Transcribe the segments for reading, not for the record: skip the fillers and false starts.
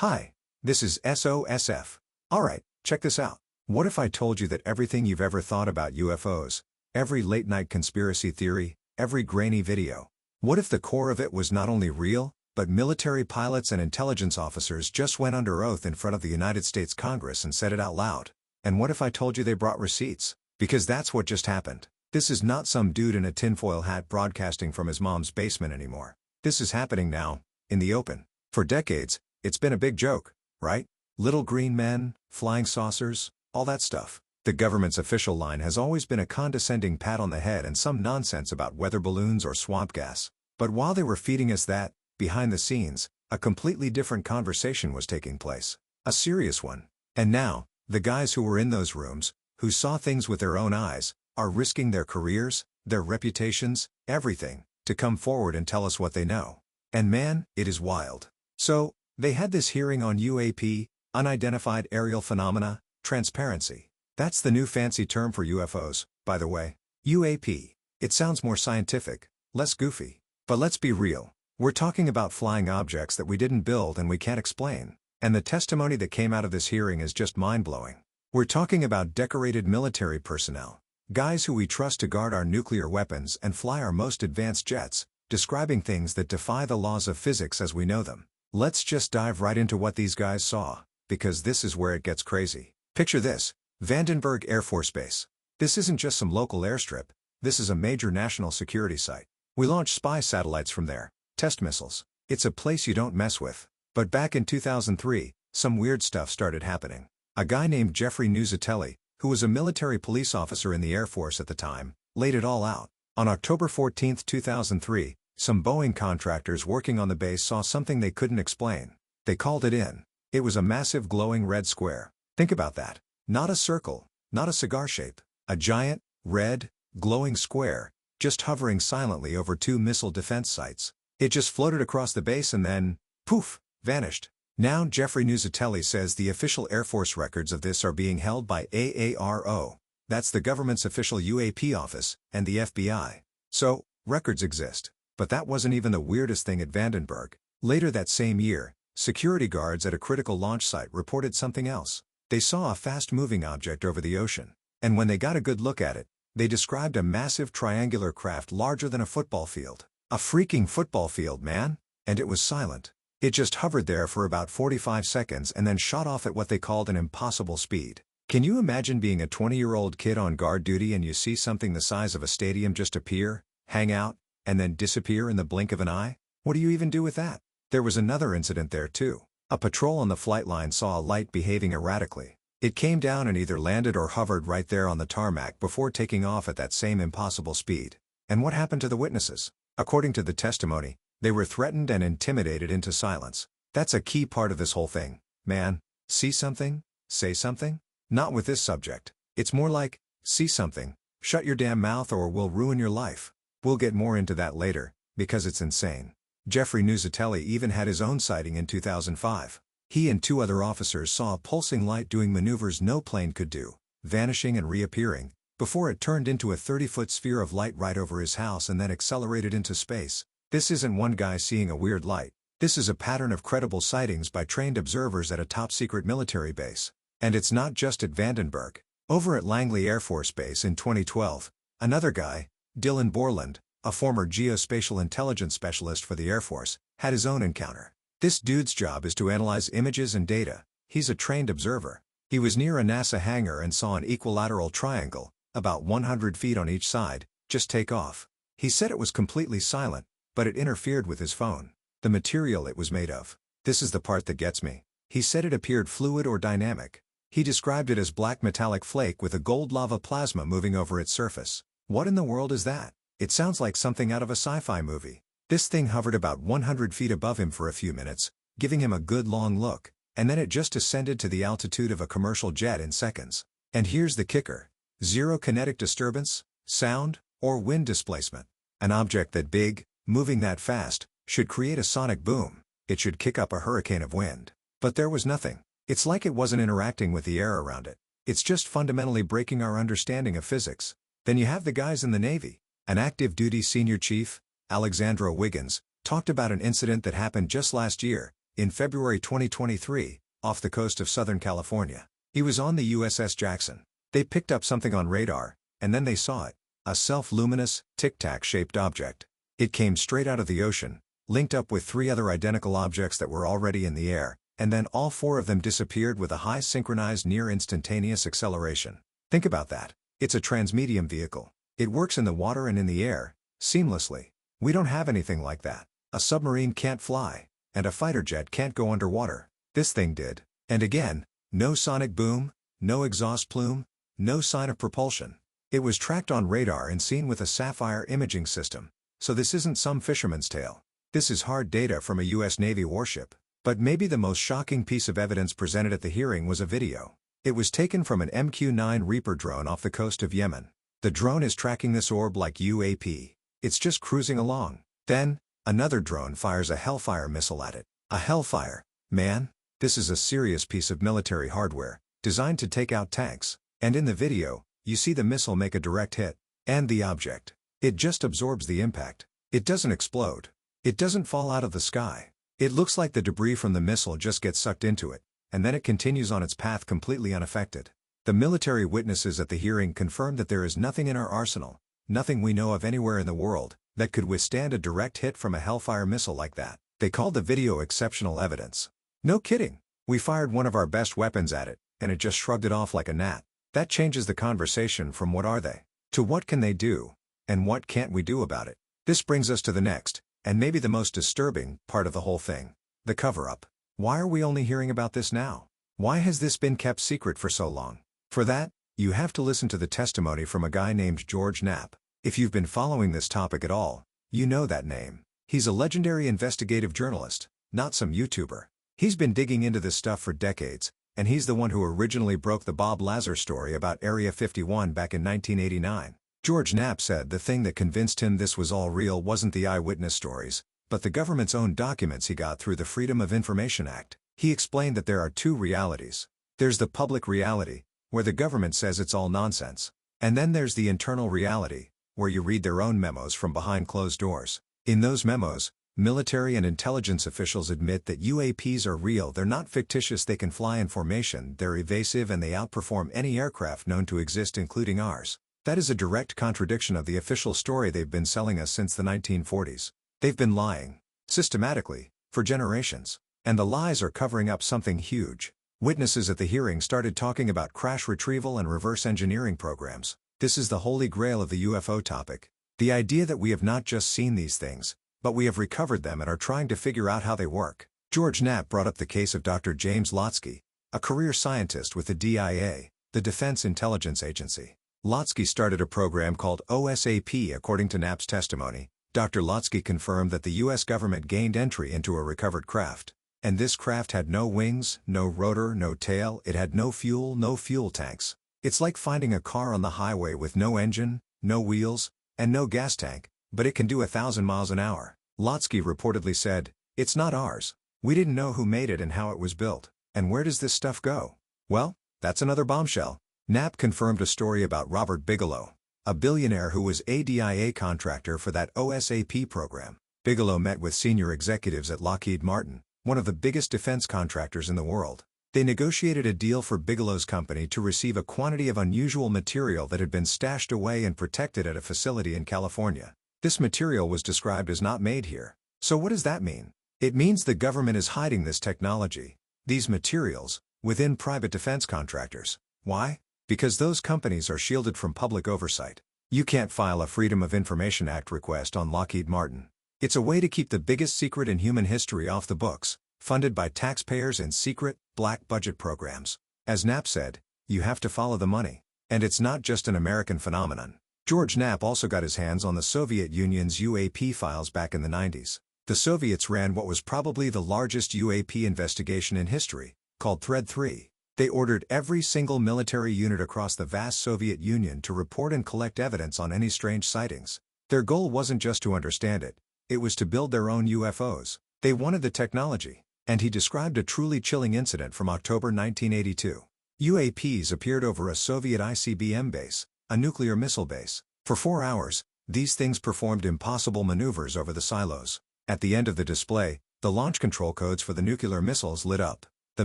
Hi, this is SOSF. Alright, check this out. What if I told you that everything you've ever thought about UFOs, every late-night conspiracy theory, every grainy video, what if the core of it was not only real, but military pilots and intelligence officers just went under oath in front of the United States Congress and said it out loud? And what if I told you they brought receipts? Because that's what just happened. This is not some dude in a tinfoil hat broadcasting from his mom's basement anymore. This is happening now, in the open. For decades, it's been a big joke, right? Little green men, flying saucers, all that stuff. The government's official line has always been a condescending pat on the head and some nonsense about weather balloons or swamp gas. But while they were feeding us that, behind the scenes, a completely different conversation was taking place. A serious one. And now, the guys who were in those rooms, who saw things with their own eyes, are risking their careers, their reputations, everything, to come forward and tell us what they know. And man, it is wild. So, they had this hearing on UAP, unidentified aerial phenomena, transparency. That's the new fancy term for UFOs, by the way. UAP. It sounds more scientific, less goofy. But let's be real. We're talking about flying objects that we didn't build and we can't explain. And the testimony that came out of this hearing is just mind-blowing. We're talking about decorated military personnel. Guys who we trust to guard our nuclear weapons and fly our most advanced jets, describing things that defy the laws of physics as we know them. Let's just dive right into what these guys saw, because this is where it gets crazy. Picture this, Vandenberg Air Force Base. This isn't just some local airstrip, this is a major national security site. We launch spy satellites from there, test missiles. It's a place you don't mess with. But back in 2003, some weird stuff started happening. A guy named Jeffrey Nuzzatelli, who was a military police officer in the Air Force at the time, laid it all out. On October 14, 2003, some Boeing contractors working on the base saw something they couldn't explain. They called it in. It was a massive glowing red square. Think about that. Not a circle, not a cigar shape. A giant, red, glowing square, just hovering silently over two missile defense sites. It just floated across the base and then, poof, vanished. Now Jeffrey Nuzzatelli says the official Air Force records of this are being held by AARO. That's the government's official UAP office, and the FBI. So, records exist. But that wasn't even the weirdest thing at Vandenberg. Later that same year, security guards at a critical launch site reported something else. They saw a fast-moving object over the ocean. And when they got a good look at it, they described a massive triangular craft larger than a football field. A freaking football field, man! And it was silent. It just hovered there for about 45 seconds and then shot off at what they called an impossible speed. Can you imagine being a 20-year-old kid on guard duty and you see something the size of a stadium just appear, hang out, and then disappear in the blink of an eye? What do you even do with that? There was another incident there too. A patrol on the flight line saw a light behaving erratically. It came down and either landed or hovered right there on the tarmac before taking off at that same impossible speed. And what happened to the witnesses? According to the testimony, they were threatened and intimidated into silence. That's a key part of this whole thing. Man, see something? Say something? Not with this subject. It's more like, see something, shut your damn mouth or we'll ruin your life. We'll get more into that later, because it's insane. Jeffrey Nuzzatelli even had his own sighting in 2005. He and two other officers saw a pulsing light doing maneuvers no plane could do, vanishing and reappearing, before it turned into a 30-foot sphere of light right over his house and then accelerated into space. This isn't one guy seeing a weird light. This is a pattern of credible sightings by trained observers at a top-secret military base. And it's not just at Vandenberg. Over at Langley Air Force Base in 2012, another guy, Dylan Borland, a former geospatial intelligence specialist for the Air Force, had his own encounter. This dude's job is to analyze images and data. He's a trained observer. He was near a NASA hangar and saw an equilateral triangle, about 100 feet on each side, just take off. He said it was completely silent, but it interfered with his phone. The material it was made of. This is the part that gets me. He said it appeared fluid or dynamic. He described it as black metallic flake with a gold lava plasma moving over its surface. What in the world is that? It sounds like something out of a sci-fi movie. This thing hovered about 100 feet above him for a few minutes, giving him a good long look, and then it just ascended to the altitude of a commercial jet in seconds. And here's the kicker. Zero kinetic disturbance, sound, or wind displacement. An object that big, moving that fast, should create a sonic boom. It should kick up a hurricane of wind. But there was nothing. It's like it wasn't interacting with the air around it. It's just fundamentally breaking our understanding of physics. Then you have the guys in the Navy. An active duty senior chief, Alexandra Wiggins, talked about an incident that happened just last year, in February 2023, off the coast of Southern California. He was on the USS Jackson. They picked up something on radar, and then they saw it. A self-luminous, tic-tac-shaped object. It came straight out of the ocean, linked up with 3 other identical objects that were already in the air, and then all 4 of them disappeared with a high synchronized near-instantaneous acceleration. Think about that. It's a transmedium vehicle. It works in the water and in the air, seamlessly. We don't have anything like that. A submarine can't fly, and a fighter jet can't go underwater. This thing did. And again, no sonic boom, no exhaust plume, no sign of propulsion. It was tracked on radar and seen with a Sapphire imaging system. So this isn't some fisherman's tale. This is hard data from a U.S. Navy warship. But maybe the most shocking piece of evidence presented at the hearing was a video. It was taken from an MQ-9 Reaper drone off the coast of Yemen. The drone is tracking this orb like UAP. It's just cruising along. Then, another drone fires a Hellfire missile at it. A Hellfire? Man, this is a serious piece of military hardware, designed to take out tanks. And in the video, you see the missile make a direct hit. And the object. It just absorbs the impact. It doesn't explode. It doesn't fall out of the sky. It looks like the debris from the missile just gets sucked into it, and then it continues on its path completely unaffected. The military witnesses at the hearing confirmed that there is nothing in our arsenal, nothing we know of anywhere in the world, that could withstand a direct hit from a Hellfire missile like that. They called the video exceptional evidence. No kidding. We fired one of our best weapons at it, and it just shrugged it off like a gnat. That changes the conversation from what are they, to what can they do, and what can't we do about it. This brings us to the next, and maybe the most disturbing, part of the whole thing. The cover-up. Why are we only hearing about this now? Why has this been kept secret for so long? For that, you have to listen to the testimony from a guy named George Knapp. If you've been following this topic at all, you know that name. He's a legendary investigative journalist, not some YouTuber. He's been digging into this stuff for decades, and he's the one who originally broke the Bob Lazar story about Area 51 back in 1989. George Knapp said the thing that convinced him this was all real wasn't the eyewitness stories, but the government's own documents he got through the Freedom of Information Act. He explained that there are 2 realities. There's the public reality, where the government says it's all nonsense. And then there's the internal reality, where you read their own memos from behind closed doors. In those memos, military and intelligence officials admit that UAPs are real. They're not fictitious. They can fly in formation, they're evasive, and they outperform any aircraft known to exist, including ours. That is a direct contradiction of the official story they've been selling us since the 1940s. They've been lying, systematically, for generations. And the lies are covering up something huge. Witnesses at the hearing started talking about crash retrieval and reverse engineering programs. This is the holy grail of the UFO topic. The idea that we have not just seen these things, but we have recovered them and are trying to figure out how they work. George Knapp brought up the case of Dr. James Lotsky, a career scientist with the DIA, the Defense Intelligence Agency. Lotsky started a program called OSAP. According to Knapp's testimony, Dr. Lotsky confirmed that the U.S. government gained entry into a recovered craft. And this craft had no wings, no rotor, no tail, it had no fuel tanks. It's like finding a car on the highway with no engine, no wheels, and no gas tank, but it can do 1,000 miles an hour. Lotsky reportedly said, "It's not ours. We didn't know who made it and how it was built. And where does this stuff go?" Well, that's another bombshell. Knapp confirmed a story about Robert Bigelow, a billionaire who was a DIA contractor for that OSAP program. Bigelow met with senior executives at Lockheed Martin, one of the biggest defense contractors in the world. They negotiated a deal for Bigelow's company to receive a quantity of unusual material that had been stashed away and protected at a facility in California. This material was described as not made here. So what does that mean? It means the government is hiding this technology, these materials, within private defense contractors. Why? Because those companies are shielded from public oversight. You can't file a Freedom of Information Act request on Lockheed Martin. It's a way to keep the biggest secret in human history off the books, funded by taxpayers in secret, black budget programs. As Knapp said, you have to follow the money. And it's not just an American phenomenon. George Knapp also got his hands on the Soviet Union's UAP files back in the 90s. The Soviets ran what was probably the largest UAP investigation in history, called Thread 3. They ordered every single military unit across the vast Soviet Union to report and collect evidence on any strange sightings. Their goal wasn't just to understand it, it was to build their own UFOs. They wanted the technology. And he described a truly chilling incident from October 1982. UAPs appeared over a Soviet ICBM base, a nuclear missile base. For 4 hours, these things performed impossible maneuvers over the silos. At the end of the display, The launch control codes for the nuclear missiles lit up. The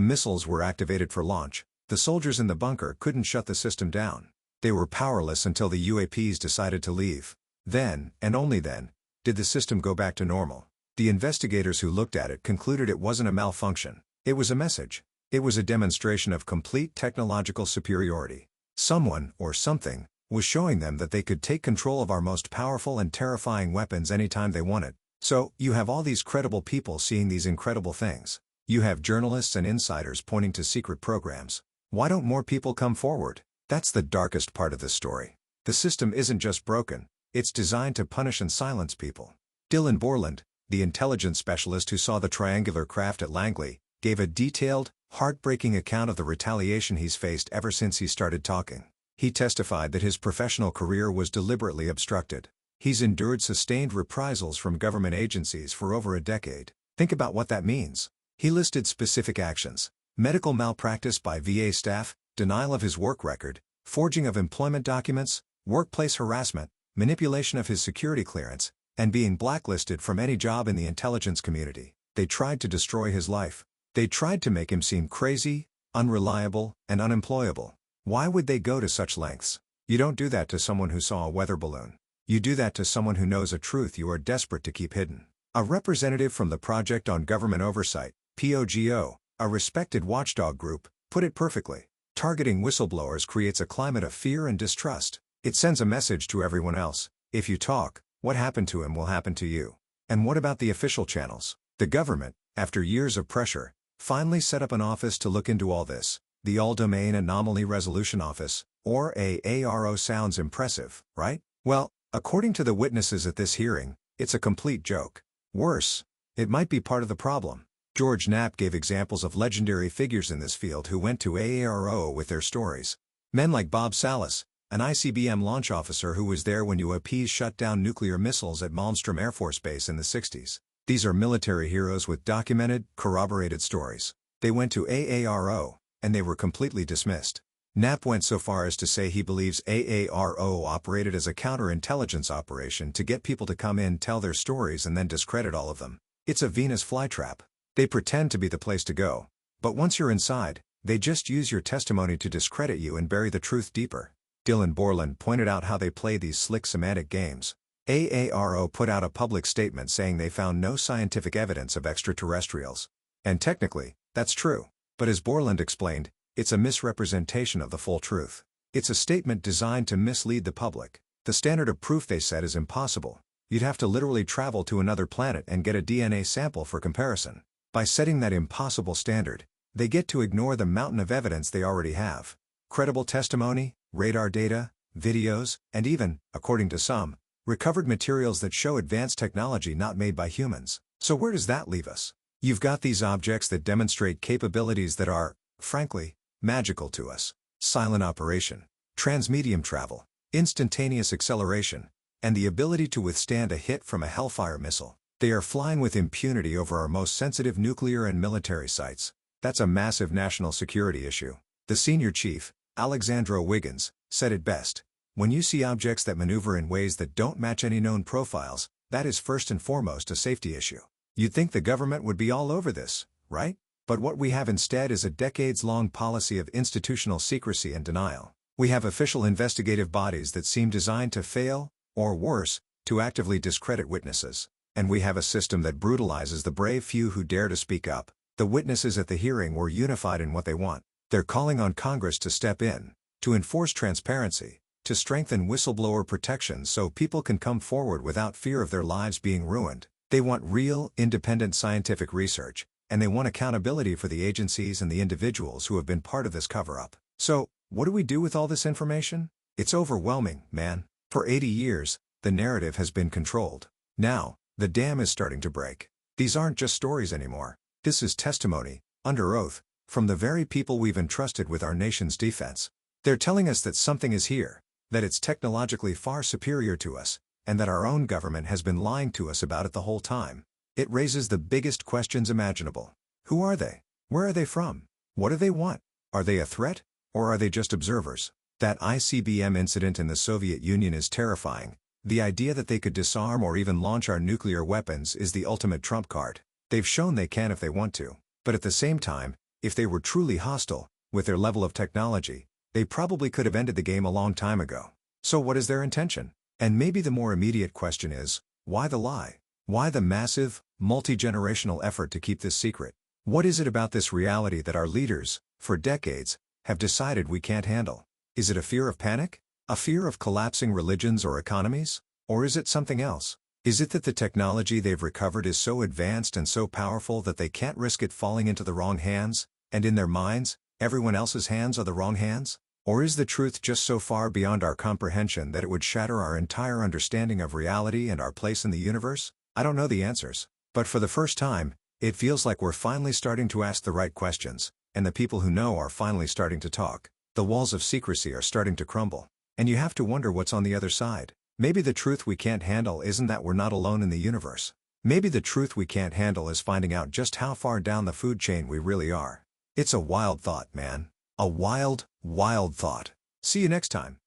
missiles were activated for launch. The soldiers in the bunker couldn't shut the system down. They were powerless until the UAPs decided to leave. Then, and only then, did the system go back to normal. The investigators who looked at it concluded it wasn't a malfunction. It was a message. It was a demonstration of complete technological superiority. Someone, or something, was showing them that they could take control of our most powerful and terrifying weapons anytime they wanted. So, you have all these credible people seeing these incredible things. You have journalists and insiders pointing to secret programs. Why don't more people come forward? That's the darkest part of this story. The system isn't just broken, it's designed to punish and silence people. Dylan Borland, the intelligence specialist who saw the triangular craft at Langley, gave a detailed, heartbreaking account of the retaliation he's faced ever since he started talking. He testified that his professional career was deliberately obstructed. He's endured sustained reprisals from government agencies for over a decade. Think about what that means. He listed specific actions: medical malpractice by VA staff, denial of his work record, forging of employment documents, workplace harassment, manipulation of his security clearance, and being blacklisted from any job in the intelligence community. They tried to destroy his life. They tried to make him seem crazy, unreliable, and unemployable. Why would they go to such lengths? You don't do that to someone who saw a weather balloon. You do that to someone who knows a truth you are desperate to keep hidden. A representative from the Project on Government Oversight, POGO, a respected watchdog group, put it perfectly. Targeting whistleblowers creates a climate of fear and distrust. It sends a message to everyone else: if you talk, what happened to him will happen to you. And what about the official channels? The government, after years of pressure, finally set up an office to look into all this. The All-Domain Anomaly Resolution Office, or AARO. Sounds impressive, right? Well, according to the witnesses at this hearing, it's a complete joke. Worse, it might be part of the problem. George Knapp gave examples of legendary figures in this field who went to AARO with their stories. Men like Bob Salas, an ICBM launch officer who was there when UAPs shut down nuclear missiles at Malmstrom Air Force Base in the 60s. These are military heroes with documented, corroborated stories. They went to AARO, and they were completely dismissed. Knapp went so far as to say he believes AARO operated as a counterintelligence operation to get people to come in, tell their stories, and then discredit all of them. It's a Venus flytrap. They pretend to be the place to go. But once you're inside, they just use your testimony to discredit you and bury the truth deeper. Dylan Borland pointed out how they play these slick semantic games. AARO put out a public statement saying they found no scientific evidence of extraterrestrials. And technically, that's true. But as Borland explained, it's a misrepresentation of the full truth. It's a statement designed to mislead the public. The standard of proof they said is impossible. You'd have to literally travel to another planet and get a DNA sample for comparison. By setting that impossible standard, they get to ignore the mountain of evidence they already have. Credible testimony, radar data, videos, and even, according to some, recovered materials that show advanced technology not made by humans. So where does that leave us? You've got these objects that demonstrate capabilities that are, frankly, magical to us. Silent operation, transmedium travel, instantaneous acceleration, and the ability to withstand a hit from a Hellfire missile. They are flying with impunity over our most sensitive nuclear and military sites. That's a massive national security issue. The senior chief, Alexandro Wiggins, said it best: when you see objects that maneuver in ways that don't match any known profiles, that is first and foremost a safety issue. You'd think the government would be all over this, right? But what we have instead is a decades-long policy of institutional secrecy and denial. We have official investigative bodies that seem designed to fail, or worse, to actively discredit witnesses. And we have a system that brutalizes the brave few who dare to speak up. The witnesses at the hearing were unified in what they want. They're calling on Congress to step in, to enforce transparency, to strengthen whistleblower protections so people can come forward without fear of their lives being ruined. They want real, independent scientific research, and they want accountability for the agencies and the individuals who have been part of this cover-up. So, what do we do with all this information? It's overwhelming, man. For 80 years, the narrative has been controlled. Now, the dam is starting to break. These aren't just stories anymore. This is testimony, under oath, from the very people we've entrusted with our nation's defense. They're telling us that something is here, that it's technologically far superior to us, and that our own government has been lying to us about it the whole time. It raises the biggest questions imaginable. Who are they? Where are they from? What do they want? Are they a threat? Or are they just observers? That ICBM incident in the Soviet Union is terrifying. The idea that they could disarm or even launch our nuclear weapons is the ultimate trump card. They've shown they can if they want to. But at the same time, if they were truly hostile, with their level of technology, they probably could have ended the game a long time ago. So what is their intention? And maybe the more immediate question is, why the lie? Why the massive, multi-generational effort to keep this secret? What is it about this reality that our leaders, for decades, have decided we can't handle? Is it a fear of panic? A fear of collapsing religions or economies? Or is it something else? Is it that the technology they've recovered is so advanced and so powerful that they can't risk it falling into the wrong hands, and in their minds, everyone else's hands are the wrong hands? Or is the truth just so far beyond our comprehension that it would shatter our entire understanding of reality and our place in the universe? I don't know the answers. But for the first time, it feels like we're finally starting to ask the right questions, and the people who know are finally starting to talk. The walls of secrecy are starting to crumble. And you have to wonder what's on the other side. Maybe the truth we can't handle isn't that we're not alone in the universe. Maybe the truth we can't handle is finding out just how far down the food chain we really are. It's a wild thought, man. A wild, wild thought. See you next time.